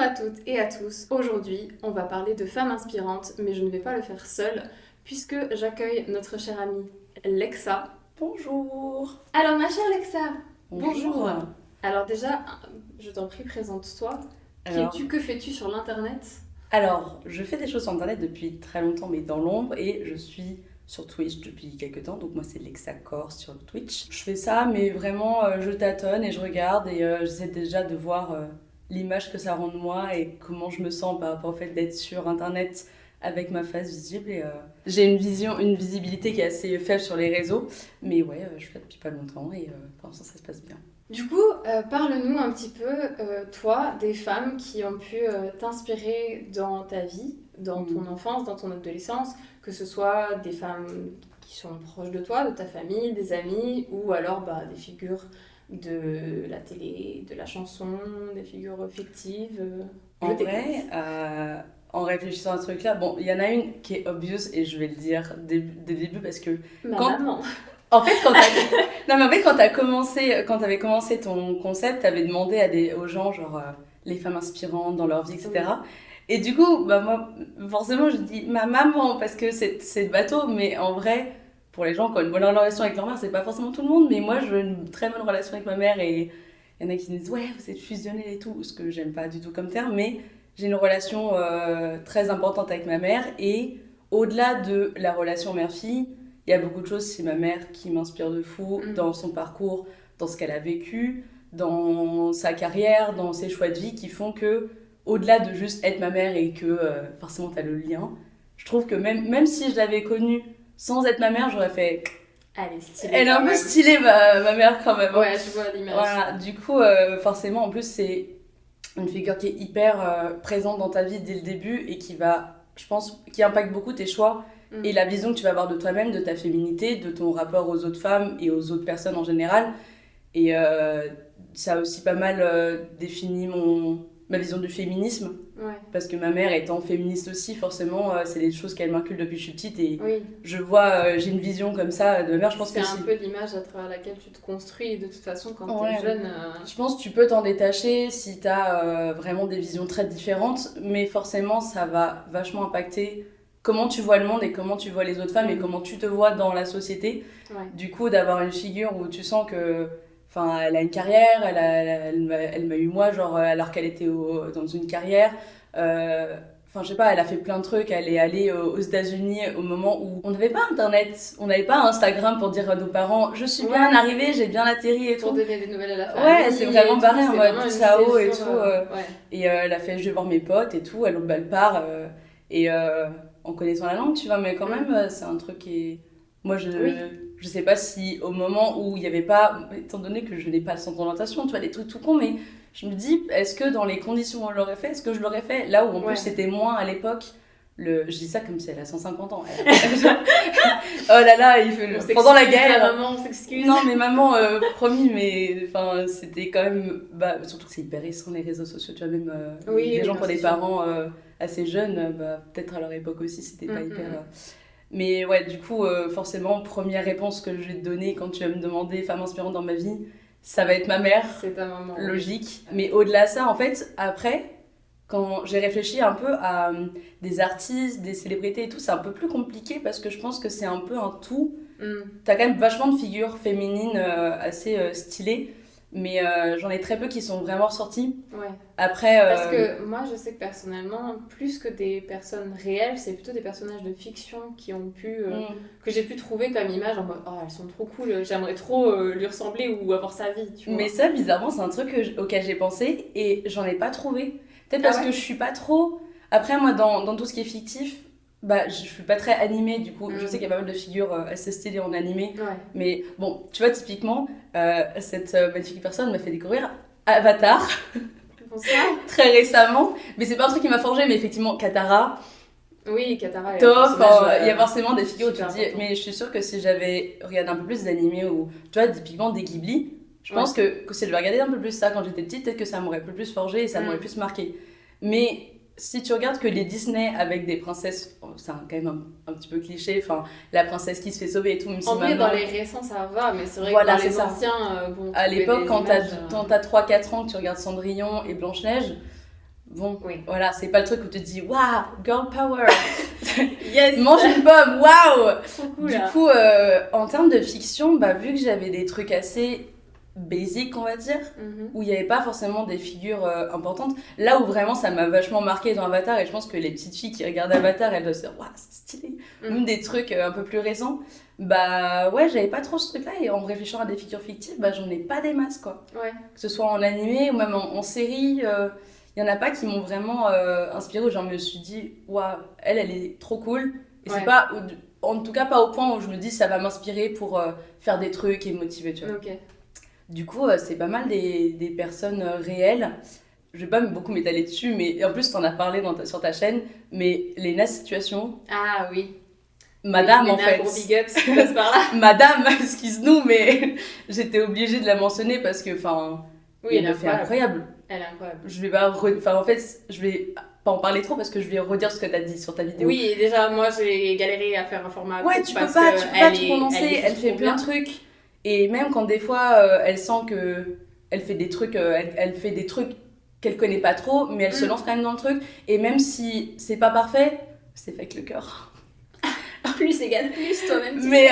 à toutes et à tous. Aujourd'hui, on va parler de femmes inspirantes, mais je ne vais pas le faire seule, puisque j'accueille notre chère amie Lexa. Bonjour. Alors ma chère Lexa, Bonjour. Alors déjà, je t'en prie, présente-toi. Qui Alors, es-tu, que fais-tu sur l'internet? je fais des choses sur internet depuis très longtemps, mais dans l'ombre, et je suis sur Twitch depuis quelques temps. Donc moi, c'est Lexa Core sur Twitch. Je fais ça, mais vraiment, je tâtonne et je regarde et j'essaie déjà de voir l'image que ça rend de moi et comment je me sens par rapport au fait d'être sur internet avec ma face visible. Et j'ai une visibilité qui est assez faible sur les réseaux, mais ouais, je fais depuis pas longtemps et pour l'instant, ça se passe bien. Du coup, parle-nous un petit peu, toi, des femmes qui ont pu t'inspirer dans ta vie, dans ton enfance, dans ton adolescence, que ce soit des femmes qui sont proches de toi, de ta famille, des amis, ou alors des figures de la télé, de la chanson, des figures fictives. En vrai, en réfléchissant à ce truc-là, bon, il y en a une qui est obvious et je vais le dire dès le début parce que Maman. En fait, quand t'avais commencé ton concept, t'avais demandé aux gens, genre, les femmes inspirantes dans leur vie, etc. Oui. Et du coup, moi, forcément, je dis ma maman, parce que c'est le bateau, mais en vrai, pour les gens qui ont une bonne relation avec leur mère, c'est pas forcément tout le monde, mais moi, j'ai une très bonne relation avec ma mère, et il y en a qui me disent, ouais, vous êtes fusionnés et tout, ce que j'aime pas du tout comme terme, mais j'ai une relation très importante avec ma mère, et au-delà de la relation mère-fille, il y a beaucoup de choses, c'est ma mère qui m'inspire de fou dans son parcours, dans ce qu'elle a vécu, dans sa carrière, dans ses choix de vie qui font que, au-delà de juste être ma mère et que forcément t'as le lien, je trouve que même si je l'avais connue sans être ma mère, j'aurais fait... Elle est stylée. Elle est un peu stylée, ma mère, quand même. Ouais, je vois l'image. Voilà, du coup, forcément, en plus, c'est une figure qui est hyper présente dans ta vie dès le début et qui impacte beaucoup tes choix. Et la vision que tu vas avoir de toi-même, de ta féminité, de ton rapport aux autres femmes et aux autres personnes en général. Et ça a aussi pas mal défini ma vision du féminisme. Ouais. Parce que ma mère étant féministe aussi, forcément, c'est des choses qu'elle m'inculque depuis que je suis petite. Et oui. j'ai une vision comme ça de ma mère. Je pense c'est un peu l'image à travers laquelle tu te construis. De toute façon, quand t'es jeune... Je pense que tu peux t'en détacher si t'as vraiment des visions très différentes. Mais forcément, ça va vachement impacter comment tu vois le monde et comment tu vois les autres femmes et comment tu te vois dans la société. Ouais. Du coup, d'avoir une figure où tu sens que, enfin, elle a une carrière, elle m'a eu moi, genre, alors qu'elle était dans une carrière. Enfin, je sais pas, elle a fait plein de trucs. Elle est allée aux États-Unis au moment où on n'avait pas Internet, on n'avait pas Instagram pour dire à nos parents je suis bien arrivée, j'ai bien atterri et tout. Pour donner des nouvelles à la famille. Ouais, c'est vraiment barré en mode ciao et tout. Ouais. Et elle a fait je vais voir mes potes et tout, elle part. En connaissant la langue, tu vois, mais quand même, c'est un truc qui est... Moi, je sais pas si au moment où il n'y avait pas... Étant donné que je n'ai pas le sens d'orientation, tu vois, des trucs tout cons, mais je me dis, est-ce que dans les conditions où on l'aurait fait, est-ce que je l'aurais fait là où en plus c'était moins à l'époque je dis ça comme si elle a 150 ans. Oh là là, pendant la guerre. Maman, on s'excuse. Non, mais maman, promis, mais c'était quand même... surtout que c'est hyper récent, les réseaux sociaux, tu vois, même les gens qui ont des parents assez jeunes, peut-être à leur époque aussi, c'était pas hyper... Mais ouais, du coup, forcément, première réponse que je vais te donner quand tu vas me demander femme inspirante dans ma vie, ça va être ma mère. C'est ta maman. Logique. Oui. Mais au-delà de ça, en fait, après... Quand j'ai réfléchi un peu à des artistes, des célébrités et tout, c'est un peu plus compliqué parce que je pense que c'est un peu un tout. T'as quand même vachement de figures féminines assez stylées, mais j'en ai très peu qui sont vraiment ressorties. Ouais. Après, parce que moi, je sais que personnellement, plus que des personnes réelles, c'est plutôt des personnages de fiction qui ont pu... que j'ai pu trouver comme image en mode « Oh, elles sont trop cool, j'aimerais trop lui ressembler ou avoir sa vie. » tu vois. Mais ça, bizarrement, c'est un truc auquel j'ai pensé et j'en ai pas trouvé. Peut-être parce que je suis pas trop... Après, moi, dans tout ce qui est fictif, je suis pas très animée, du coup, je sais qu'il y a pas mal de figures assez stylées en animé. Ouais. Mais bon, tu vois, typiquement, cette magnifique personne m'a fait découvrir Avatar. Très récemment. Mais c'est pas un truc qui m'a forgé, mais effectivement, Katara. Oui, Katara. Toph, il y a forcément des figures où tu te dis... Mais je suis sûre que si j'avais regardé un peu plus d'animés ou, tu vois, typiquement des Ghibli, je pense que si je vais regarder un peu plus ça quand j'étais petite, peut-être que ça m'aurait un peu plus forgé et ça m'aurait plus marqué. Mais si tu regardes que les Disney avec des princesses, c'est quand même un petit peu cliché, enfin la princesse qui se fait sauver et tout, même si maintenant... dans les récents ça va, mais c'est vrai que dans les anciens... à l'époque, quand t'as 3-4 ans que tu regardes Cendrillon et Blanche-Neige, Bon, Oui. voilà, c'est pas le truc où tu te dis waouh, girl power, Yes. mange une pomme, waouh. Trop cool. Du coup, en termes de fiction, bah, vu que j'avais des trucs assez basiques, on va dire, où il n'y avait pas forcément des figures importantes, là où vraiment ça m'a vachement marqué dans Avatar, et je pense que les petites filles qui regardent Avatar, elles doivent se dire waouh, c'est stylé. Même des trucs un peu plus récents, bah ouais, j'avais pas trop ce truc-là, et en réfléchissant à des figures fictives, bah j'en ai pas des masses, quoi. Ouais. Que ce soit en animé ou même en série, il y en a pas qui m'ont vraiment inspirée, où je me suis dit waouh, elle est trop cool. Et c'est pas, en tout cas pas au point où je me dis ça va m'inspirer pour faire des trucs et me motiver, tu vois. Ok. Du coup, c'est pas mal des personnes réelles. Je vais pas beaucoup m'étaler dessus, mais en plus t'en as parlé sur ta chaîne, mais Lena Situation, Ah oui. madame, oui, en fait. Gros big ups qui passe par là. Madame, excuse-nous, mais j'étais obligée de la mentionner parce que, enfin, Oui, elle me fait incroyable. Elle est incroyable. Je vais pas, en fait, je vais pas en parler trop parce que je vais redire ce que t'as dit sur ta vidéo. Oui, et déjà, moi, j'ai galéré à faire un format ouais, court tu parce peux pas que tout condenser, elle fait plein de trucs. Et même quand des fois, elle sent que elle fait des trucs, elle fait des trucs qu'elle connaît pas trop, mais elle se lance quand même dans le truc. Et même si c'est pas parfait, c'est fait avec le cœur. Plus égale plus, toi-même. Mais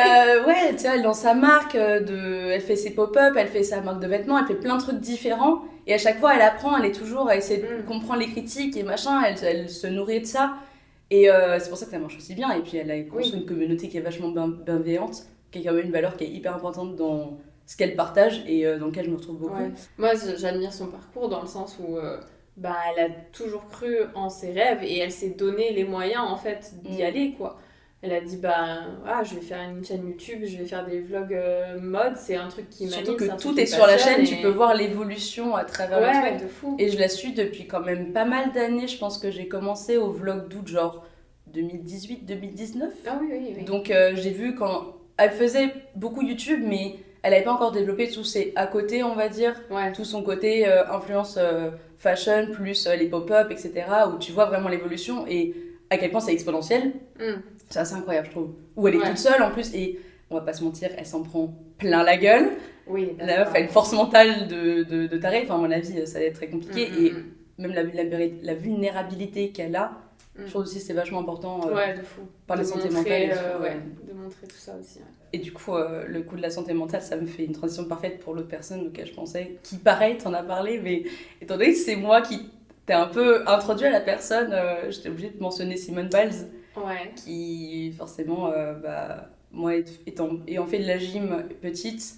ouais, tu vois, elle dans sa marque, elle fait ses pop-up, elle fait sa marque de vêtements, elle fait plein de trucs différents. Et à chaque fois, elle apprend, elle est toujours à essayer de comprendre les critiques et machin, elle se nourrit de ça. Et c'est pour ça que ça marche aussi bien. Et puis elle a construit une communauté qui est vachement bienveillante, qui a quand même une valeur qui est hyper importante dans ce qu'elle partage et dans lequel je me retrouve beaucoup. Ouais. Moi, j'admire son parcours dans le sens où elle a toujours cru en ses rêves et elle s'est donné les moyens en fait d'y aller, quoi. Elle a dit je vais faire une chaîne YouTube, je vais faire des vlogs mode, c'est un truc qui m'anime. Surtout que tout est sur la chaîne, tu peux voir l'évolution à travers le truc. De fou. Et je la suis depuis quand même pas mal d'années. Je pense que j'ai commencé au vlog d'août, genre 2018-2019. Ah oui. Donc j'ai vu quand elle faisait beaucoup YouTube, mais elle n'avait pas encore développé tous ses à côté, on va dire. Ouais. Tout son côté influence fashion, plus les pop-up, etc. Où tu vois vraiment l'évolution et à quel point c'est exponentiel. C'est assez incroyable, je trouve. Où elle est toute seule en plus et on va pas se mentir, elle s'en prend plein la gueule. Oui, la meuf a une force mentale de taré. Enfin, à mon avis, ça va être très compliqué. Et même la vulnérabilité qu'elle a, je trouve aussi que c'est vachement important de fou. par la santé mentale. De montrer tout ça aussi. Ouais. Et du coup, le coup de la santé mentale, ça me fait une transition parfaite pour l'autre personne auquel je pensais, qui pareil, t'en as parlé, mais étant donné que c'est moi qui t'ai un peu introduit à la personne, j'étais obligée de mentionner Simone Biles. Ouais. Qui forcément, moi ayant fait de la gym petite,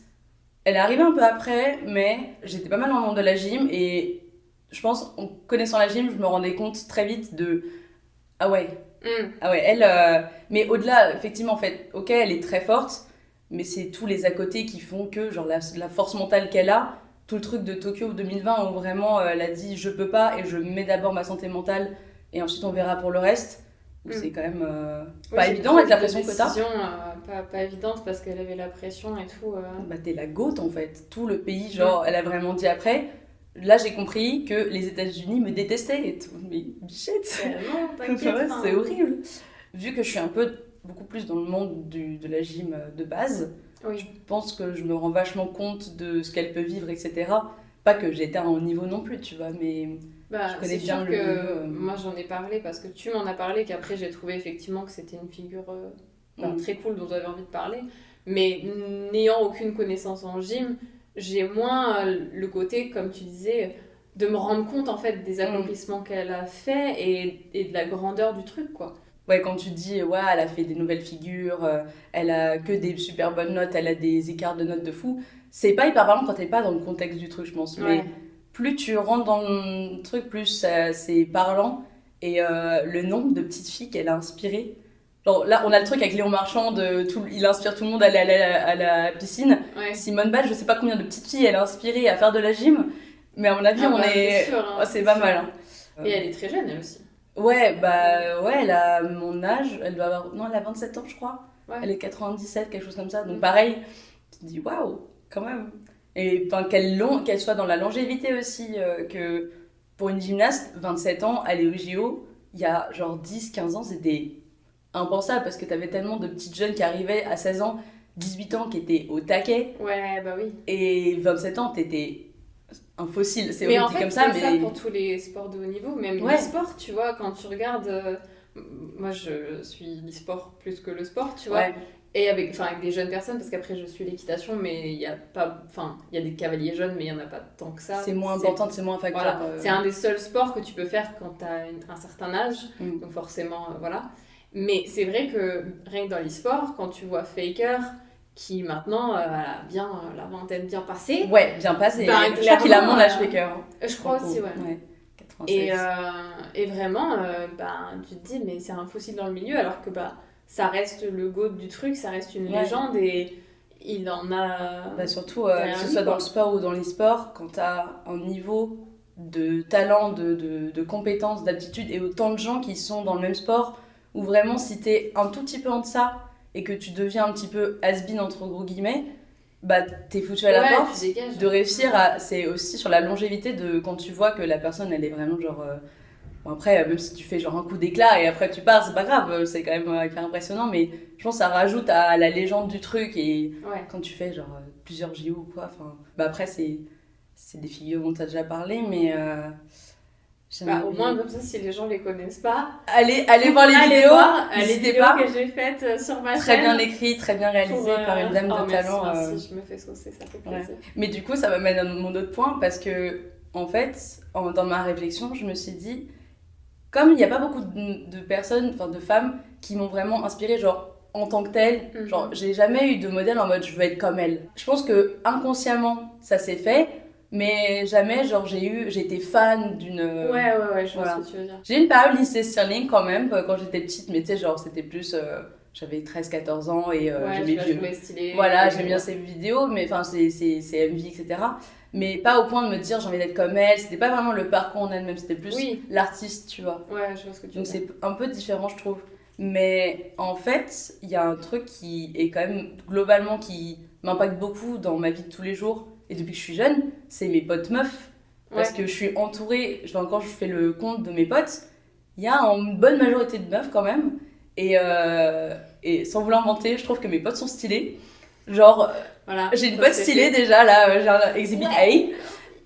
elle est arrivée un peu après, mais j'étais pas mal dans le monde de la gym et je pense en connaissant la gym, je me rendais compte très vite de ah ouais, elle, mais au-delà, effectivement, en fait, ok, elle est très forte, mais c'est tous les à côté qui font que, genre la force mentale qu'elle a, tout le truc de Tokyo 2020 où vraiment elle a dit je peux pas et je mets d'abord ma santé mentale et ensuite on verra pour le reste. C'est quand même pas évident avec la pression que t'as. Pas évidente parce qu'elle avait la pression et tout. Bah t'es la goat en fait. Tout le pays, genre, elle a vraiment dit après. Là j'ai compris que les États-Unis me détestaient et tout. Mais shit. Non, t'inquiète. C'est horrible. Vu que je suis beaucoup plus dans le monde de la gym de base, je pense que je me rends vachement compte de ce qu'elle peut vivre, etc. Pas que j'ai été à un haut niveau non plus, tu vois, mais... je connais bien sûr que moi j'en ai parlé parce que tu m'en as parlé, qu'après j'ai trouvé effectivement que c'était une figure très cool dont j'avais envie de parler, mais n'ayant aucune connaissance en gym, j'ai moins le côté, comme tu disais, de me rendre compte en fait des accomplissements qu'elle a fait et de la grandeur du truc, quoi. Ouais, quand tu dis, elle a fait des nouvelles figures, elle a que des super bonnes notes, elle a des écarts de notes de fou, c'est pas hyper parlant quand t'es pas dans le contexte du truc, je pense, mais plus tu rentres dans le truc, plus c'est parlant. Et le nombre de petites filles qu'elle a inspirées. Genre, là, on a le truc avec Léon Marchand, il inspire tout le monde à aller à la piscine. Simone Biles, je sais pas combien de petites filles elle a inspiré à faire de la gym, mais à mon avis, c'est pas mal. Hein. Et elle est très jeune, elle aussi. Ouais, elle a mon âge, elle doit avoir... Non, elle a 27 ans, je crois. Elle est 97, quelque chose comme ça. Donc pareil, tu te dis, waouh, quand même. Et qu'elle soit dans la longévité aussi, que pour une gymnaste, 27 ans, aller au JO, il y a genre 10-15 ans, c'était impensable parce que t'avais tellement de petites jeunes qui arrivaient à 16 ans, 18 ans, qui étaient au taquet. Ouais, bah oui. Et 27 ans, t'étais un fossile, c'est Mais en horrible dit fait, comme ça, c'est ça mais pour tous les sports de haut niveau, même ouais, l'e-sport, tu vois, quand tu regardes. Moi, je suis l'e-sport plus que le sport, tu vois. ouais, Et avec des jeunes personnes, parce qu'après, je suis l'équitation, mais il y a pas. Enfin, il y a des cavaliers jeunes, mais il n'y en a pas tant que ça. c'est moins important, c'est moins un facteur. Voilà, c'est un des seuls sports que tu peux faire quand tu as un certain âge, Mm. donc forcément, voilà. Mais c'est vrai que rien que dans l'e-sport, quand tu vois Faker, qui maintenant a bien la vingtaine bien passée, Ouais, bien passé. Ben, Je crois qu'il a clairement, mon âge Faker. Hein. je crois aussi, ouais. Ouais, 96. Et vraiment, tu te dis, mais c'est un fossile dans le milieu, alors que ça reste le GOAT du truc, ça reste une Ouais. légende, et il en a... Bah surtout, derrière que ce lui, soit quoi. dans le sport ou dans l'e-sport, quand tu as un niveau de talent, de compétences, d'aptitude et autant de gens qui sont dans le même sport, où vraiment si tu es un tout petit peu en deçà et que tu deviens un petit peu has-been entre gros guillemets, bah t'es foutu à la Ouais, porte. tu dégages. De réussir à. C'est aussi sur la longévité de quand tu vois que la personne elle est vraiment genre. Bon, après, même si tu fais genre un coup d'éclat et après tu pars, c'est pas grave, c'est quand même hyper impressionnant, mais je pense que ça rajoute à la légende du truc et Ouais. quand tu fais genre plusieurs JO ou quoi, enfin. Bah après, c'est des figures dont t'as déjà parlé, mais. J'aimerais Au bien- moins, comme ça, si les gens les connaissent pas, Allez voir les vidéos, les n'hésitez vidéos pas. que j'ai faites sur ma Très chaîne. bien écrit, très bien réalisé pour, par une dame de merci, talent. merci, je me fais saucer, ça fait plaisir. Mais du coup, ça m'amène à mon autre point parce que, en fait, dans ma réflexion, je me suis dit, comme il n'y a pas beaucoup de personnes, enfin de femmes, qui m'ont vraiment inspirée, genre en tant que telle, Mhm. genre j'ai jamais eu de modèle en mode je veux être comme elle. Je pense que inconsciemment, ça s'est fait, mais jamais, genre j'ai été fan d'une. Ouais, je vois voilà. ce que tu veux dire. J'ai eu une période lycée Stirling quand même, quand j'étais petite, mais tu sais, genre c'était plus. J'avais 13-14 ans et Ouais, j'aimais je bien. trouvais stylé. Voilà, j'aime bien ses vidéos, mais enfin, c'est MV, etc. Mais pas au point de me dire j'ai envie d'être comme elle. C'était pas vraiment le parcours en elle-même, c'était plus Oui. l'artiste, tu vois. Ouais, je vois ce que tu veux Donc dire. c'est un peu différent, je trouve. Mais en fait, il y a un truc qui est quand même globalement qui m'impacte beaucoup dans ma vie de tous les jours et depuis que je suis jeune, c'est mes potes meufs. Parce Ouais. que je suis entourée, quand je fais le compte de mes potes, il y a une bonne majorité de meufs quand même. Et sans vouloir mentir, je trouve que mes potes sont stylés. Genre, Voilà. j'ai une Ça, pote c'est stylée fait. déjà, là, j'ai un Exhibit A.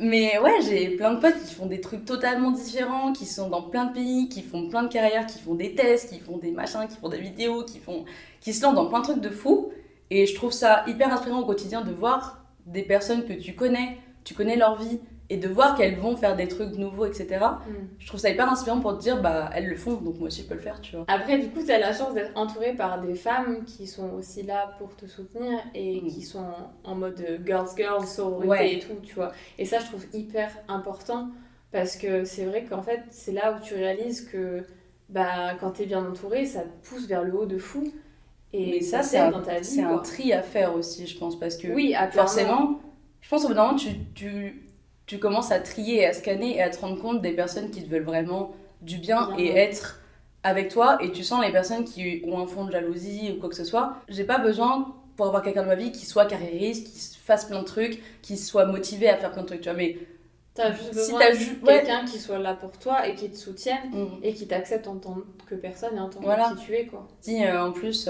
Mais ouais, j'ai plein de potes qui font des trucs totalement différents, qui sont dans plein de pays, qui font plein de carrières, qui font des tests, qui font des machins, qui font des vidéos, qui se lancent dans plein de trucs de fou. Et je trouve ça hyper inspirant au quotidien de voir des personnes que tu connais leur vie, et de voir qu'elles vont faire des trucs nouveaux, etc. Mm. Je trouve ça hyper inspirant pour te dire, bah, elles le font, donc moi aussi je peux le faire, tu vois. Après, du coup, tu as la chance d'être entourée par des femmes qui sont aussi là pour te soutenir et qui sont en mode girls, sororité Ouais. et tout, tu vois. Et ça, je trouve hyper important parce que c'est vrai qu'en fait, c'est là où tu réalises que quand t'es bien entourée, ça te pousse vers le haut de fou. Et Mais ça, t'aide dans ta vie. c'est un quoi. tri à faire aussi, je pense, parce que Oui, clairement. forcément, je pense au bout d'un moment, tu commences à trier et à scanner et à te rendre compte des personnes qui te veulent vraiment du bien et Bien. être avec toi, et tu sens les personnes qui ont un fond de jalousie ou quoi que ce soit. J'ai pas besoin, pour avoir quelqu'un de ma vie, qui soit carriériste, qui fasse plein de trucs, qui soit motivé à faire plein de trucs, tu vois. Mais T'as juste si besoin t'as de ouais. quelqu'un qui soit là pour toi et qui te soutienne et qui t'accepte en tant que personne et en tant Voilà. que qui tu es, quoi. Si en plus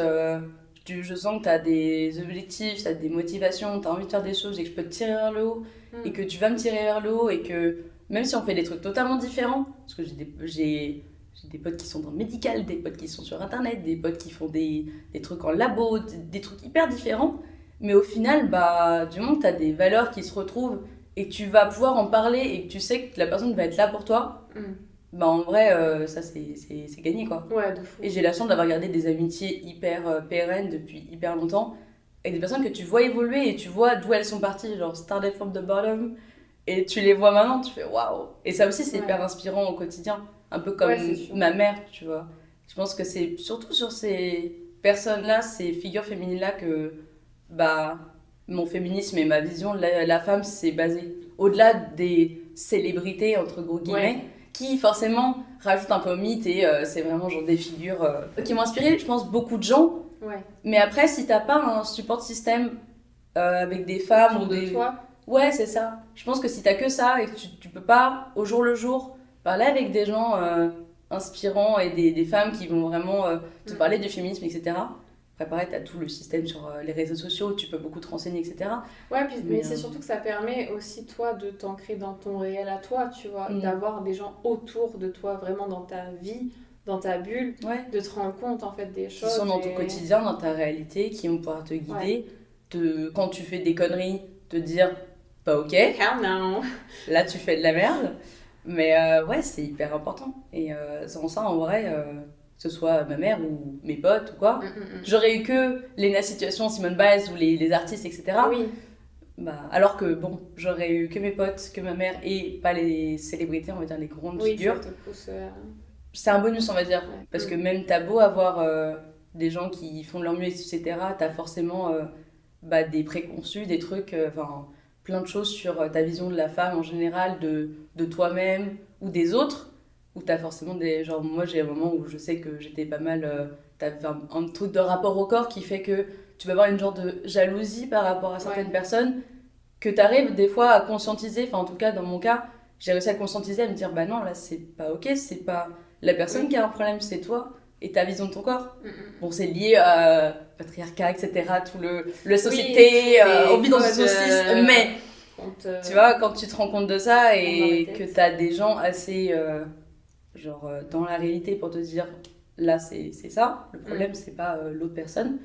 je sens que tu as des objectifs, tu as des motivations, tu as envie de faire des choses et que je peux te tirer vers le haut et que tu vas me tirer vers le haut, et que même si on fait des trucs totalement différents, parce que j'ai des potes qui sont dans le médical, des potes qui sont sur internet, des potes qui font des trucs en labo, des trucs hyper différents, mais au final, bah, du moment que tu as des valeurs qui se retrouvent et que tu vas pouvoir en parler et que tu sais que la personne va être là pour toi, bah en vrai, ça c'est gagné, quoi. Ouais, de fou. Et j'ai la chance d'avoir gardé des amitiés hyper pérennes depuis hyper longtemps, avec des personnes que tu vois évoluer et tu vois d'où elles sont parties, genre started from the bottom, et tu les vois maintenant, tu fais waouh. Et ça aussi, c'est hyper inspirant au quotidien, un peu comme ma mère, tu vois. Je pense que c'est surtout sur ces personnes-là, ces figures féminines-là, que bah, mon féminisme et ma vision de la femme s'est basé. Au-delà des célébrités, entre gros guillemets, qui forcément rajoutent un peu au mythe, et c'est vraiment genre des figures qui m'ont inspiré, je pense, beaucoup de gens. Mais après, si t'as pas un support système avec des femmes autour ou des... de toi. Ouais, c'est ça. Je pense que si t'as que ça et que tu peux pas, au jour le jour, parler avec des gens inspirants et des femmes qui vont vraiment te parler du féminisme, etc. Après, pareil, t'as tout le système sur les réseaux sociaux, tu peux beaucoup te renseigner, etc. Ouais, puis, mais c'est surtout que ça permet aussi, toi, de t'ancrer dans ton réel à toi, tu vois, d'avoir des gens autour de toi, vraiment dans ta vie, dans ta bulle, de te rendre compte, en fait, des choses. Qui sont dans ton quotidien, dans ta réalité, qui vont pouvoir te guider, quand tu fais des conneries, te dire, pas ok, là, tu fais de la merde. Mais ouais, c'est hyper important. Et sans ça, en vrai... que ce soit ma mère ou mes potes ou quoi. J'aurais eu que les situations Simone Biles ou les artistes, etc. Oui. Bah, alors que bon, j'aurais eu que mes potes, que ma mère et pas les célébrités, on va dire les grandes figures. Ça te pousse, c'est un bonus, on va dire. Parce que même t'as beau avoir des gens qui font de leur mieux, etc., t'as forcément des préconçus, des trucs, plein de choses sur ta vision de la femme en général, de toi-même ou des autres. Où t'as forcément des... Genre, moi, j'ai un moment où je sais que j'étais pas mal... t'as un truc de rapport au corps qui fait que tu vas avoir une genre de jalousie par rapport à certaines personnes que t'arrives des fois à conscientiser. Enfin, en tout cas, dans mon cas, j'ai réussi à conscientiser, à me dire, bah non, là, c'est pas ok, c'est pas la personne qui a un problème, c'est toi et ta vision de ton corps. Bon, c'est lié à patriarcat, etc., tout la société, on vit dans une saucisse, mais... Tu vois, quand tu te rends compte de ça et que t'as des gens assez... dans la réalité pour te dire là c'est ça, le problème c'est pas l'autre personne,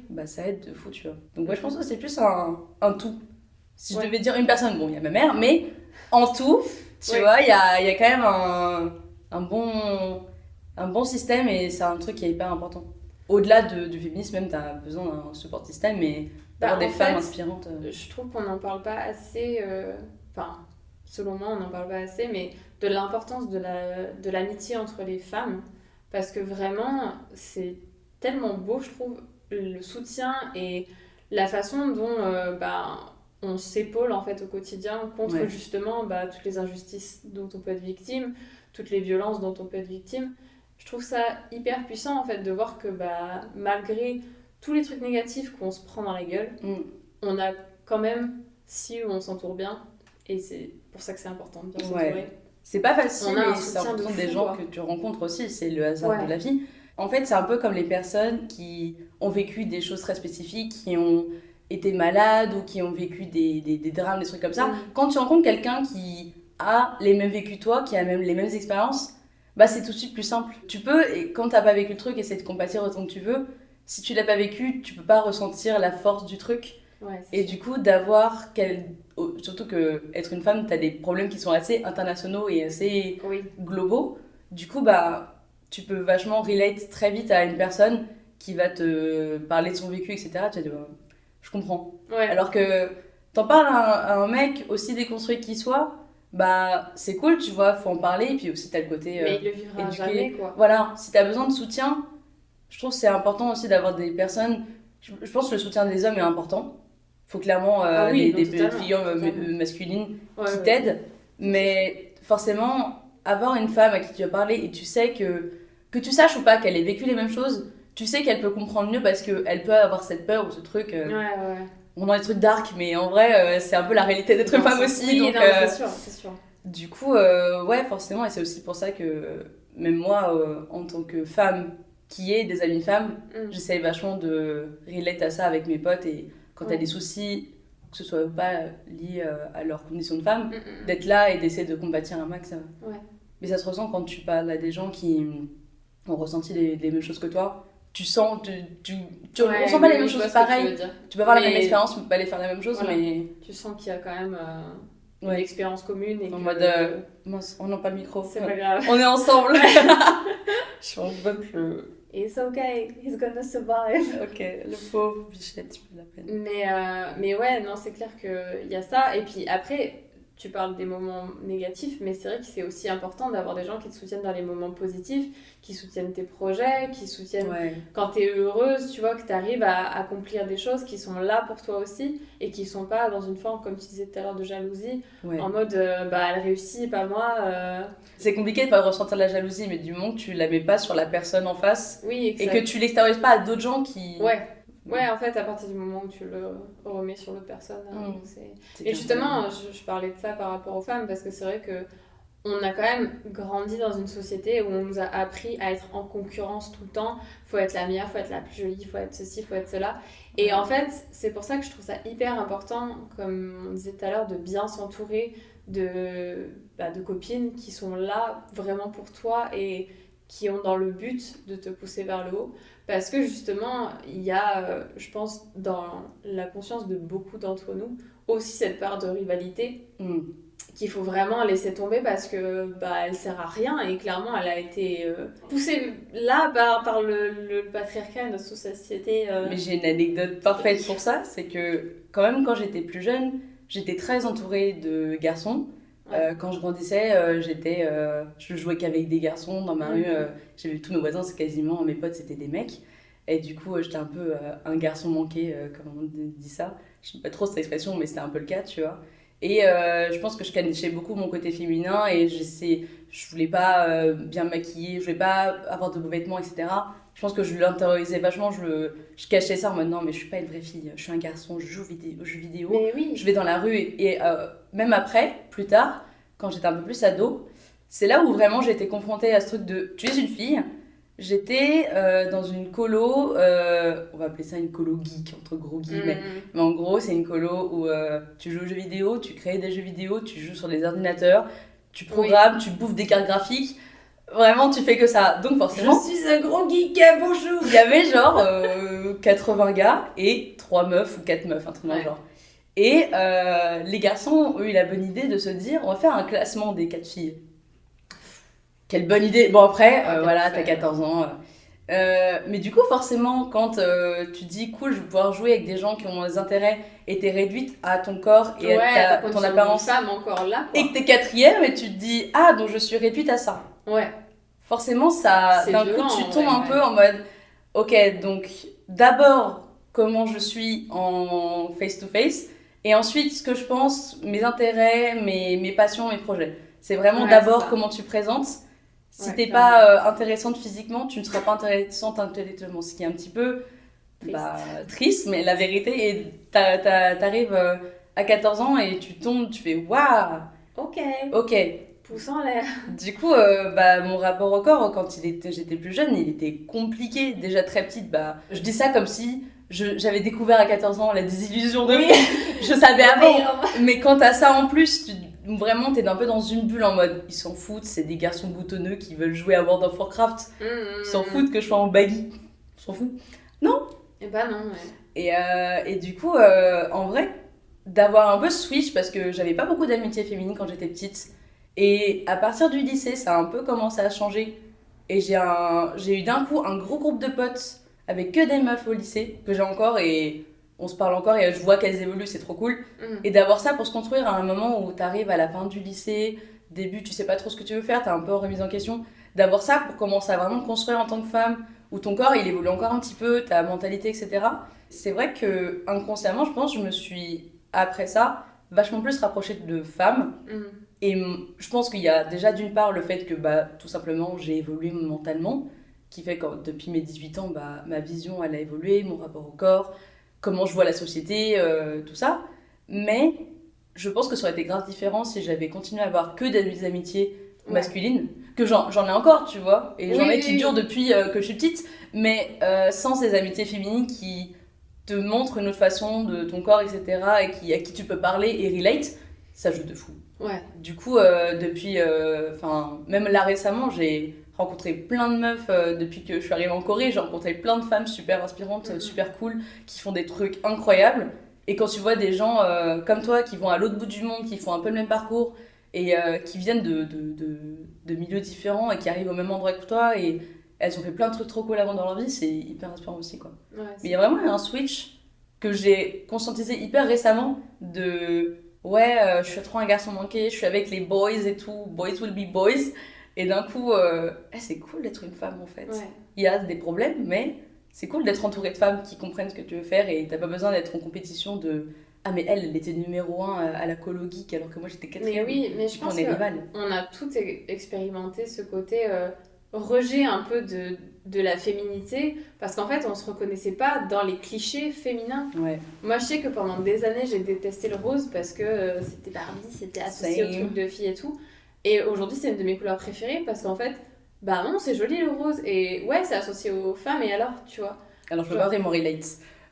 bah ça aide de fou, tu vois. Donc moi je pense que c'est plus un tout. Si je devais dire une personne, bon il y a ma mère, mais en tout, tu vois, il y a quand même un bon système et c'est un truc qui est hyper important. Au-delà du féminisme, même t'as besoin d'un support système et d'avoir des femmes inspirantes. Je trouve qu'on n'en parle pas assez, selon moi on n'en parle pas assez, mais de l'importance de l'amitié entre les femmes, parce que vraiment c'est tellement beau, je trouve, le soutien et la façon dont on s'épaule en fait au quotidien contre justement toutes les injustices dont on peut être victime, toutes les violences dont on peut être victime. Je trouve ça hyper puissant en fait de voir que malgré tous les trucs négatifs qu'on se prend dans la gueule, on a quand même, si on s'entoure bien, et c'est pour ça que c'est important de bien s'entourer. C'est pas facile, mais c'est en fonction des gens que tu rencontres aussi, c'est le hasard de la vie. En fait, c'est un peu comme les personnes qui ont vécu des choses très spécifiques, qui ont été malades ou qui ont vécu des drames, des trucs comme ça. Quand tu rencontres quelqu'un qui a les mêmes vécus que toi, qui a même les mêmes expériences, c'est tout de suite plus simple. Tu peux, et quand t'as pas vécu le truc, essayer de compatir autant que tu veux. Si tu l'as pas vécu, tu peux pas ressentir la force du truc. Et du coup, surtout que être une femme, t'as des problèmes qui sont assez internationaux et assez globaux. Du coup, tu peux vachement relate très vite à une personne qui va te parler de son vécu, etc. Tu vas dire, je comprends. Alors que t'en parles à un mec, aussi déconstruit qu'il soit, c'est cool, tu vois, faut en parler. Et puis aussi, t'as le côté mais il le vivra éduqué. jamais, quoi. Voilà, si t'as besoin de soutien, je trouve que c'est important aussi d'avoir des personnes... Je pense que le soutien des hommes est important. Faut clairement des figures masculines qui t'aident. Mais forcément, avoir une femme à qui tu vas parler et tu sais que tu saches ou pas qu'elle ait vécu les mêmes choses, tu sais qu'elle peut comprendre mieux parce qu'elle peut avoir cette peur ou ce truc. On a des trucs dark, mais en vrai, c'est un peu la réalité d'être une femme aussi. Oui, donc, c'est sûr. Du coup, forcément, et c'est aussi pour ça que même moi, en tant que femme qui est des amies femmes, j'essaye vachement de relate à ça avec mes potes et quand t'as des soucis, que ce soit pas lié à leur condition de femme, d'être là et d'essayer de combattre un max. Mais ça se ressent quand tu parles à des gens qui ont ressenti les mêmes choses que toi. Tu sens, tu ressens pas les mêmes choses pareilles. Tu peux avoir la même expérience, mais pas aller faire la même chose, mais... Tu sens qu'il y a quand même une expérience commune et en mode, on n'a pas le micro. C'est pas grave. On est ensemble. Je suis en vote le... It's okay, he's gonna survive. Ok, le pauvre Bichette, tu peux la peine. Mais ouais, non, c'est clair qu'il y a ça. Et puis après, tu parles des moments négatifs, mais c'est vrai que c'est aussi important d'avoir des gens qui te soutiennent dans les moments positifs, qui soutiennent tes projets, qui soutiennent quand t'es heureuse, tu vois, que t'arrives à accomplir des choses qui sont là pour toi aussi et qui sont pas dans une forme, comme tu disais tout à l'heure, de jalousie, en mode elle réussit, pas moi. C'est compliqué de pas ressentir la jalousie, mais du moment que tu la mets pas sur la personne en face et exact. que tu l'extériorises pas à d'autres gens qui... Ouais, en fait, à partir du moment où tu le remets sur l'autre personne. Et justement, je parlais de ça par rapport aux femmes, parce que c'est vrai que on a quand même grandi dans une société où on nous a appris à être en concurrence tout le temps. Faut être la meilleure, faut être la plus jolie, faut être ceci, faut être cela. Et en fait, c'est pour ça que je trouve ça hyper important, comme on disait tout à l'heure, de bien s'entourer de copines qui sont là vraiment pour toi et qui ont dans le but de te pousser vers le haut. Parce que justement, il y a, je pense, dans la conscience de beaucoup d'entre nous, aussi cette part de rivalité qu'il faut vraiment laisser tomber parce que elle sert à rien et clairement elle a été poussée là par le patriarcat de notre société. Mais j'ai une anecdote parfaite pour ça, c'est que quand même quand j'étais plus jeune, j'étais très entourée de garçons. Quand je grandissais, je jouais qu'avec des garçons dans ma rue. J'avais tous mes voisins, c'est quasiment mes potes, c'était des mecs. Et du coup, j'étais un peu un garçon manqué, comme on dit ça. Je sais pas trop cette expression, mais c'était un peu le cas, tu vois. Et je pense que je cachais beaucoup mon côté féminin et je voulais pas bien me maquiller, je voulais pas avoir de beaux vêtements, etc. Je pense que je l'intériorisais vachement, je cachais ça en mode non, mais je suis pas une vraie fille, je suis un garçon, je joue aux jeux vidéo, oui. Je vais dans la rue et même après, plus tard, quand j'étais un peu plus ado, c'est là où vraiment j'ai été confrontée à ce truc de tu es une fille. J'étais dans une colo, on va appeler ça une colo geek, entre gros guillemets. Mais en gros, c'est une colo où tu joues aux jeux vidéo, tu crées des jeux vidéo, tu joues sur des ordinateurs, tu programmes, tu bouffes des cartes graphiques. Vraiment, tu fais que ça. Donc forcément... Je suis un gros geek, bonjour. Il y avait genre 80 gars et 3 meufs ou 4 meufs, un truc dans le genre. Et les garçons ont eu la bonne idée de se dire, on va faire un classement des 4 filles. Quelle bonne idée. Bon après, voilà, t'as 14 ans. Mais du coup, forcément, quand tu dis cool, je vais pouvoir jouer avec des gens qui ont des intérêts et t'es réduite à ton corps et à ton apparence, femme encore là, quoi. et que t'es quatrième et tu te dis ah, donc je suis réduite à ça. Ouais. Forcément, ça, d'un coup, tu tombes un peu en mode ok, donc d'abord comment je suis en face-to-face et ensuite ce que je pense, mes intérêts, mes passions, mes projets. C'est vraiment d'abord comment tu présentes. Si t'es pas intéressante physiquement, tu ne seras pas intéressante intellectuellement. Ce qui est un petit peu triste, mais la vérité est t'arrives à 14 ans et tu tombes, tu fais waouh. Ok. Pouce en l'air. Du coup, mon rapport au corps, quand j'étais plus jeune, il était compliqué. Déjà très petite, je dis ça comme si j'avais découvert à 14 ans la désillusion de vie. Je savais avant. Mais quand t'as ça en plus, vraiment t'es un peu dans une bulle en mode ils s'en foutent, c'est des garçons boutonneux qui veulent jouer à World of Warcraft. Ils s'en foutent que je sois en baggy. Ils s'en foutent. Non. Et non, ouais. Et du coup, en vrai, d'avoir un peu switch parce que j'avais pas beaucoup d'amitié féminine quand j'étais petite. Et à partir du lycée, ça a un peu commencé à changer. Et j'ai eu d'un coup un gros groupe de potes avec que des meufs au lycée, que j'ai encore et on se parle encore et je vois qu'elles évoluent, c'est trop cool. Et d'avoir ça pour se construire à un moment où t'arrives à la fin du lycée, début, tu sais pas trop ce que tu veux faire, t'es un peu en remise en question. D'avoir ça pour commencer à vraiment te construire en tant que femme, où ton corps il évolue encore un petit peu, ta mentalité, etc. C'est vrai que inconsciemment, je pense, je me suis, après ça, vachement plus rapprochée de femmes. Et je pense qu'il y a déjà d'une part le fait que tout simplement j'ai évolué mentalement, qui fait que depuis mes 18 ans, ma vision elle a évolué, mon rapport au corps, comment je vois la société, tout ça. Mais je pense que ça aurait été grave différent si j'avais continué à avoir que des amitiés masculines, que j'en ai encore, tu vois, et j'en ai qui durent depuis que je suis petite, mais sans ces amitiés féminines qui te montrent une autre façon de ton corps, etc., et à qui tu peux parler et relate, ça joue de fou. Ouais. Du coup, depuis, même là récemment, j'ai rencontré plein de meufs depuis que je suis arrivée en Corée. J'ai rencontré plein de femmes super inspirantes, super cool, qui font des trucs incroyables. Et quand tu vois des gens comme toi qui vont à l'autre bout du monde, qui font un peu le même parcours et qui viennent de milieux différents et qui arrivent au même endroit que toi et elles ont fait plein de trucs trop cool avant dans leur vie, c'est hyper inspirant aussi, quoi. Ouais, mais il y a vraiment un switch que j'ai conscientisé hyper récemment de je suis trop un garçon manqué, je suis avec les boys et tout, boys will be boys, et d'un coup c'est cool d'être une femme en fait. Il y a des problèmes, mais c'est cool d'être entourée de femmes qui comprennent ce que tu veux faire et t'as pas besoin d'être en compétition de ah mais elle était numéro 1 à la colo geek alors que moi j'étais 4e. Mais oui, mais je pense qu'on a toutes expérimenté ce côté rejet un peu de la féminité, parce qu'en fait on se reconnaissait pas dans les clichés féminins. Moi je sais que pendant des années j'ai détesté le rose parce que c'était Barbie, c'était associé au truc de filles et tout, Et aujourd'hui, c'est une de mes couleurs préférées parce qu'en fait, bah non, c'est joli le rose. Et ouais, c'est associé aux femmes, et alors, tu vois. Alors, je peux pas vraiment relate.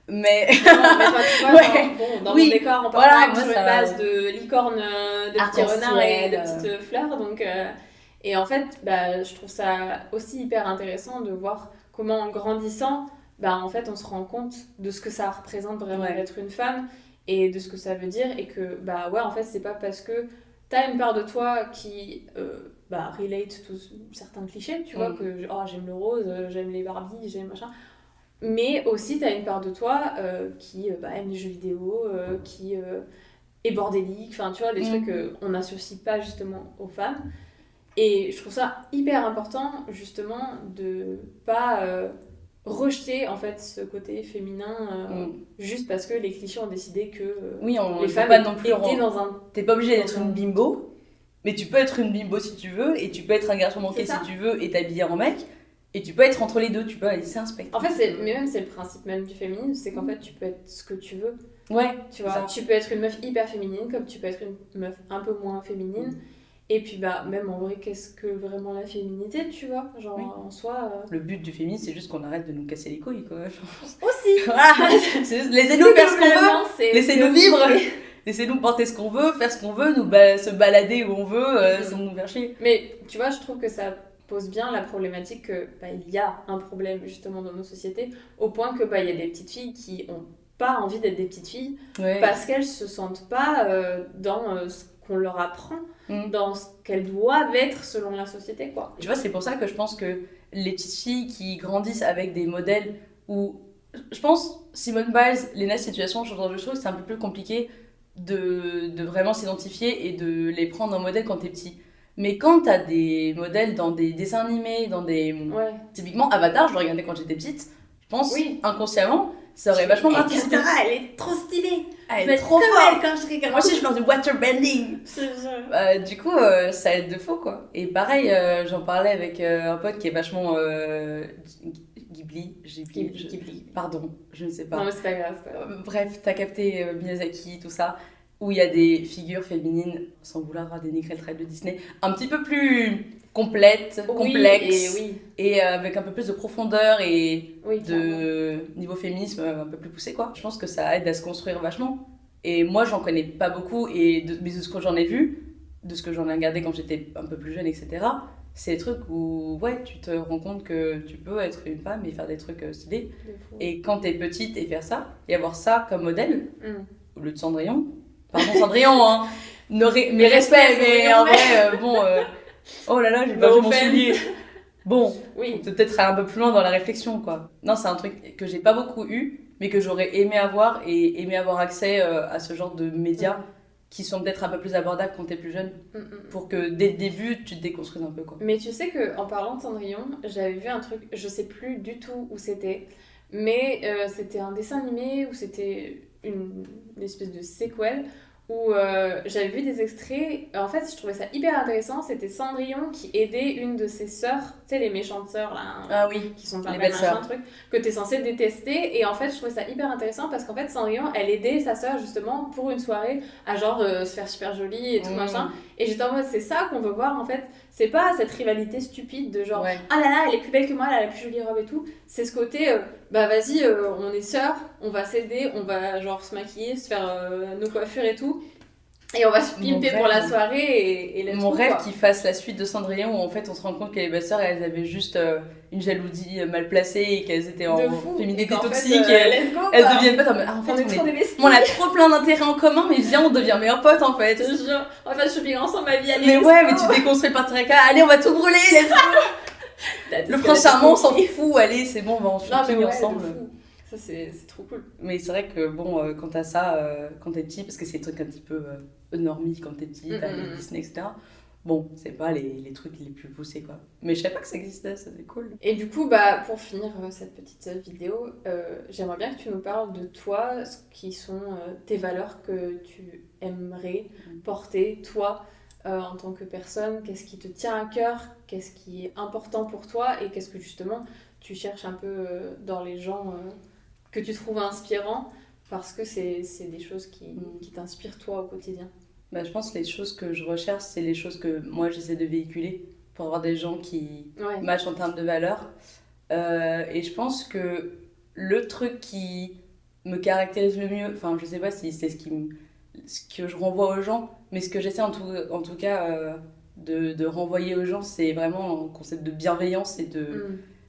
Mais. Non, mais toi, tu vois, Ouais. dans Oui. mon décor, on part Voilà, quand même moi, sur ça- une base de licorne, de petits renards et de Arc-en-ciel. petites fleurs. Donc, et en fait, bah, je trouve ça aussi hyper intéressant de voir comment en grandissant, bah, en fait, on se rend compte de ce que ça représente vraiment Ouais. d'être une femme et de ce que ça veut dire. Et que, bah ouais, en fait, c'est pas parce que t'as une part de toi qui bah, relate tous certains clichés, tu vois, que oh, j'aime le rose, j'aime les Barbies, j'aime machin. Mais aussi, t'as une part de toi qui bah, aime les jeux vidéo, qui est bordélique, enfin, tu vois, des trucs qu'on n'associe pas justement aux femmes. Et je trouve ça hyper important, justement, de pas rejeter, en fait, ce côté féminin juste parce que les clichés ont décidé que Oui, on les peut femmes pas non plus. étaient dans un... T'es pas obligé d'être dans un- une bimbo, mais tu peux être une bimbo si tu veux, et tu peux être un garçon manqué C'est ça. si tu veux, et t'habiller en mec, et tu peux être entre les deux, tu peux aller, c'est un spectre. En fait, mais même c'est le principe même du féminisme, c'est qu'en fait, tu peux être ce que tu veux. Ouais, Tu vois, ça. tu peux être une meuf hyper féminine comme tu peux être une meuf un peu moins féminine. Et puis bah même en vrai, qu'est-ce que vraiment la féminité, tu vois, genre Oui. en soi. Le but du féminisme, c'est juste qu'on arrête de nous casser les couilles, quoi. Aussi. Voilà, c'est juste laissez-nous faire ce qu'on veut, Globalement, c'est laissez-nous aussi- vivre, laissez-nous porter ce qu'on veut, faire ce qu'on veut, se balader où on veut, sans nous faire chier. Mais tu vois, je trouve que ça pose bien la problématique que bah, il y a un problème justement dans nos sociétés, au point que bah il y a des petites filles qui ont pas envie d'être des petites filles Ouais. parce qu'elles se sentent pas dans ce qu'on leur apprend, dans ce qu'elles doivent être selon la société, quoi. Tu vois, c'est pour ça que je pense que les petites filles qui grandissent avec des modèles où... Je pense, Simone Biles, Lena Situation, ce genre de choses, c'est un peu plus compliqué de vraiment s'identifier et de les prendre en modèle quand t'es petit. Mais quand t'as des modèles dans des dessins animés, dans des... Ouais. Typiquement, Avatar, je le regardais quand j'étais petite, je pense, Oui. inconsciemment, ça aurait vachement participé. Elle est trop stylée. Elle Je vais est être trop comme forte. elle quand je serai grande. Moi aussi, je fais du waterbending. Du coup, ça aide de faux, quoi. Et pareil, j'en parlais avec un pote qui est vachement Ghibli. Pardon, je ne sais pas. Non mais c'est pas grave, c'est pas grave. Bref, t'as capté Miyazaki, tout ça, où il y a des figures féminines, sans vouloir dénigrer le trait de Disney, un petit peu plus complètes, complexes, et avec un peu plus de profondeur et de niveau féminisme un peu plus poussé, quoi. Je pense que ça aide à se construire vachement. Et moi, j'en connais pas beaucoup, mais de ce que j'en ai vu, de ce que j'en ai regardé quand j'étais un peu plus jeune, etc., c'est des trucs où, ouais, tu te rends compte que tu peux être une femme et faire des trucs stylés. Et quand t'es petite et faire ça, et avoir ça comme modèle, au lieu de Cendrillon, pardon Cendrillon, hein, mes respects, mais en vrai, oh là là, j'ai perdu mon soulier. Bon, Oui. faut peut-être aller un peu plus loin dans la réflexion, quoi. Non, c'est un truc que j'ai pas beaucoup eu, mais que j'aurais aimé avoir et aimé avoir accès à ce genre de médias qui sont peut-être un peu plus abordables quand t'es plus jeune, pour que dès le début, tu te déconstruises un peu, quoi. Mais tu sais qu'en parlant de Cendrillon, j'avais vu un truc, je sais plus du tout où c'était, mais c'était un dessin animé ou c'était une espèce de sequel où j'avais vu des extraits. En fait, je trouvais ça hyper intéressant. C'était Cendrillon qui aidait une de ses sœurs, tu sais, les méchantes sœurs là, Ah oui, qui sont pas les mal, belles machin, sœurs. truc, que t'es censé détester. Et en fait, je trouvais ça hyper intéressant parce qu'en fait, Cendrillon, elle aidait sa sœur justement pour une soirée à genre se faire super jolie et tout machin. Et j'étais en mode, c'est ça qu'on veut voir en fait. C'est pas cette rivalité stupide de genre, ah là là, elle est plus belle que moi, elle a la plus jolie robe et tout. C'est ce côté, bah vas-y, on est sœurs, on va s'aider, on va genre se maquiller, se faire nos coiffures et tout. Et on va se pimper pour la soirée et let's Mon go, rêve quoi. qu'il fasse la suite de Cendrillon où en fait on se rend compte que les belles-sœurs elles avaient juste une jalousie mal placée et qu'elles étaient en De fou. féminité Et qu'en toxique fait, et let's go, elles quoi. deviennent potes en mode en fait On est trop des besties. on a trop plein d'intérêts en commun mais viens on devient meilleurs potes en fait. Je te jure, on va faire le shopping ensemble, ma vie, allez. Mais let's ouais, go. mais tu déconstruis le patriarcat, allez on va tout brûler, let's go. Le prince charmant on s'en fout, allez c'est bon on va en Non mais shopping ouais, ensemble. de fou. Ça c'est trop cool. Mais c'est vrai que bon, quand t'as ça, quand t'es petit, parce que c'est des trucs un petit peu normie quand t'es petit, t'as les Disney, etc. Bon, c'est pas les trucs les plus poussés, quoi. Mais je savais pas que ça existait, ça c'est cool. Et du coup, bah, pour finir cette petite vidéo, j'aimerais bien que tu nous parles de toi, ce qui sont tes valeurs que tu aimerais porter, toi, en tant que personne. Qu'est-ce qui te tient à cœur, qu'est-ce qui est important pour toi et qu'est-ce que justement tu cherches un peu dans les gens que tu trouves inspirants parce que c'est des choses qui t'inspirent toi au quotidien. Bah, je pense que les choses que je recherche, c'est les choses que moi j'essaie de véhiculer pour avoir des gens qui Ouais. matchent en termes de valeurs. Et je pense que le truc qui me caractérise le mieux, enfin je sais pas si c'est ce que je renvoie aux gens, mais ce que j'essaie en tout cas de renvoyer aux gens, c'est vraiment un concept de bienveillance et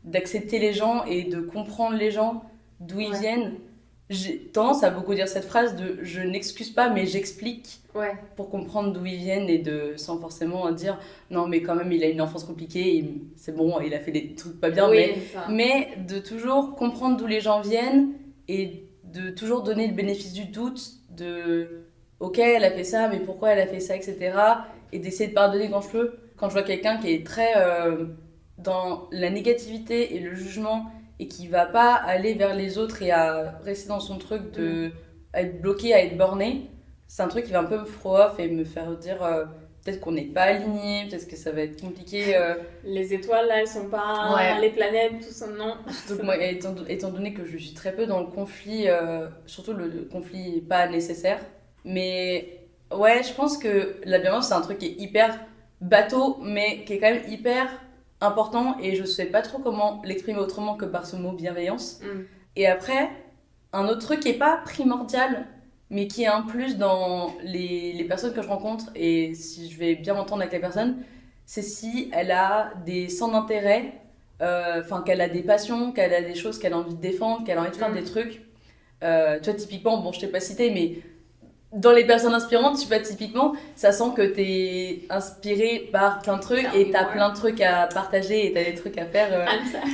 d'accepter les gens et de comprendre les gens, d'où ils Ouais. viennent. J'ai tendance à beaucoup dire cette phrase de je n'excuse pas mais j'explique Ouais. pour comprendre d'où ils viennent et sans forcément dire non mais quand même il a une enfance compliquée, c'est bon, il a fait des trucs pas bien, Oui, ça. mais de toujours comprendre d'où les gens viennent et de toujours donner le bénéfice du doute de ok elle a fait ça mais pourquoi elle a fait ça, etc. Et d'essayer de pardonner quand je peux. Quand je vois quelqu'un qui est très dans la négativité et le jugement et qui va pas aller vers les autres et à rester dans son truc à être bloqué, à être borné, c'est un truc qui va un peu me throw off et me faire dire peut-être qu'on n'est pas aligné, peut-être que ça va être compliqué. Les étoiles, là, elles sont pas... Ouais. Les planètes, tout ça, non. Surtout que moi, étant donné que je suis très peu dans le conflit, surtout le conflit pas nécessaire, mais ouais, je pense que la bienveillance c'est un truc qui est hyper bateau, mais qui est quand même hyper important et je sais pas trop comment l'exprimer autrement que par ce mot bienveillance. Et après, un autre truc qui est pas primordial, mais qui est un plus dans les personnes que je rencontre, et si je vais bien m'entendre avec les personnes, c'est si elle a des centres d'intérêt, enfin qu'elle a des passions, qu'elle a des choses qu'elle a envie de défendre, qu'elle a envie de faire des trucs. Tu vois, typiquement, bon, je t'ai pas cité, mais dans les personnes inspirantes, tu vois, typiquement, ça sent que t'es inspiré par plein de trucs et t'as plein de trucs à partager et t'as des trucs à faire.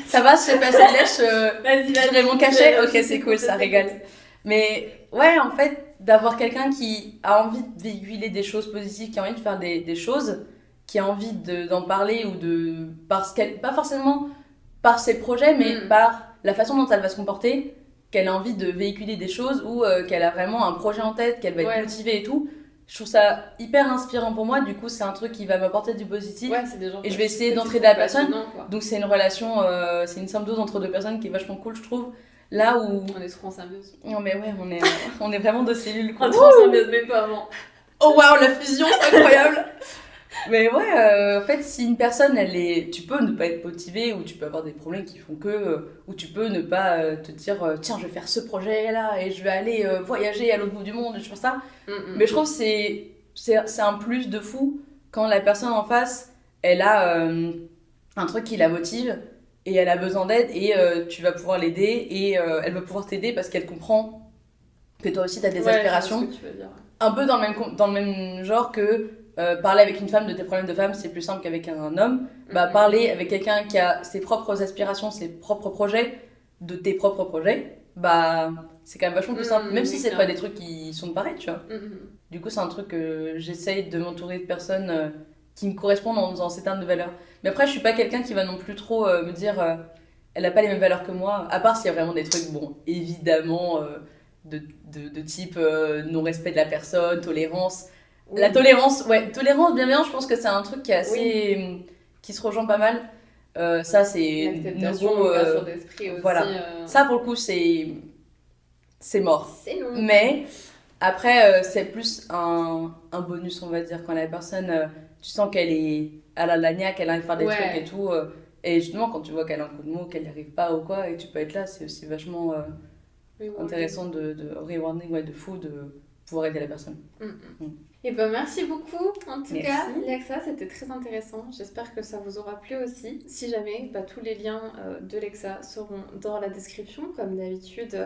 Ça va, je sais pas, ça lèche. Vas-y, J'aurai mon cachet. Ok, c'est cool, ça régale. Mais ouais, en fait, d'avoir quelqu'un qui a envie de véhiculer des choses positives, qui a envie de faire des choses, qui a envie d'en parler ou de. Parce qu'elle. Pas forcément par ses projets, mais par la façon dont elle va se comporter, qu'elle a envie de véhiculer des choses ou qu'elle a vraiment un projet en tête, qu'elle va être motivée et tout. Je trouve ça hyper inspirant pour moi, du coup c'est un truc qui va m'apporter du positif c'est des gens et je vais essayer d'entraider la personne. Donc c'est une relation, c'est une symbiose entre deux personnes qui est vachement cool je trouve. Là où... On est trop en symbiose. Non mais ouais, on est vraiment deux cellules. On est trop en symbiose, même pas avant. Oh waouh, la fusion c'est incroyable. Mais ouais, en fait, si une personne, tu peux ne pas être motivée ou tu peux avoir des problèmes qui font que, ou tu peux ne pas te dire tiens, je vais faire ce projet-là et je vais aller voyager à l'autre bout du monde et je fais ça. Mais je trouve que c'est un plus de fou quand la personne en face, elle a un truc qui la motive et elle a besoin d'aide et tu vas pouvoir l'aider et elle va pouvoir t'aider parce qu'elle comprend que toi aussi tu as des aspirations. Je vois ce que tu veux dire. Un peu dans le même genre que parler avec une femme de tes problèmes de femme, c'est plus simple qu'avec un homme. Bah, parler avec quelqu'un qui a ses propres aspirations, ses propres projets, de tes propres projets, bah, c'est quand même vachement plus simple. Même si c'est pas des trucs qui sont pareils, tu vois. Du coup, c'est un truc que j'essaye de m'entourer de personnes qui me correspondent dans ces termes de valeurs. Mais après, je suis pas quelqu'un qui va non plus trop me dire elle a pas les mêmes valeurs que moi, à part s'il y a vraiment des trucs, bon, évidemment, de type non-respect de la personne, tolérance. Oui. La tolérance, bienveillance, je pense que c'est un truc qui est assez. Qui se rejoint pas mal. Ça, c'est. L'ouverture d'esprit aussi. Voilà. Ça, pour le coup, c'est mort. C'est non. Mais après, c'est plus un bonus, on va dire, quand la personne, tu sens elle a la niaque, elle arrive à faire des trucs et tout. Et justement, quand tu vois qu'elle a un coup de mot, qu'elle n'y arrive pas ou quoi, et tu peux être là, c'est aussi vachement intéressant de rewarding, de fou, de pouvoir aider la personne. Et ben merci beaucoup en tout cas Lexa, c'était très intéressant, j'espère que ça vous aura plu aussi. Si jamais, tous les liens de Lexa seront dans la description comme d'habitude,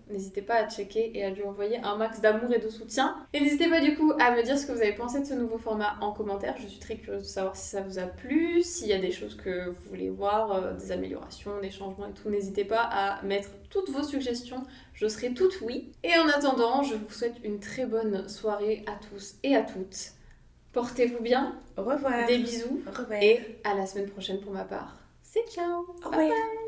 n'hésitez pas à checker et à lui envoyer un max d'amour et de soutien. Et n'hésitez pas du coup à me dire ce que vous avez pensé de ce nouveau format en commentaire, je suis très curieuse de savoir si ça vous a plu, s'il y a des choses que vous voulez voir, des améliorations, des changements et tout, n'hésitez pas à mettre toutes vos suggestions, je serai toute oui. Et en attendant, je vous souhaite une très bonne soirée à tous et à toutes. Portez-vous bien. Au revoir. Des bisous. Au revoir. Et à la semaine prochaine pour ma part. C'est ciao. Au revoir. Bye bye.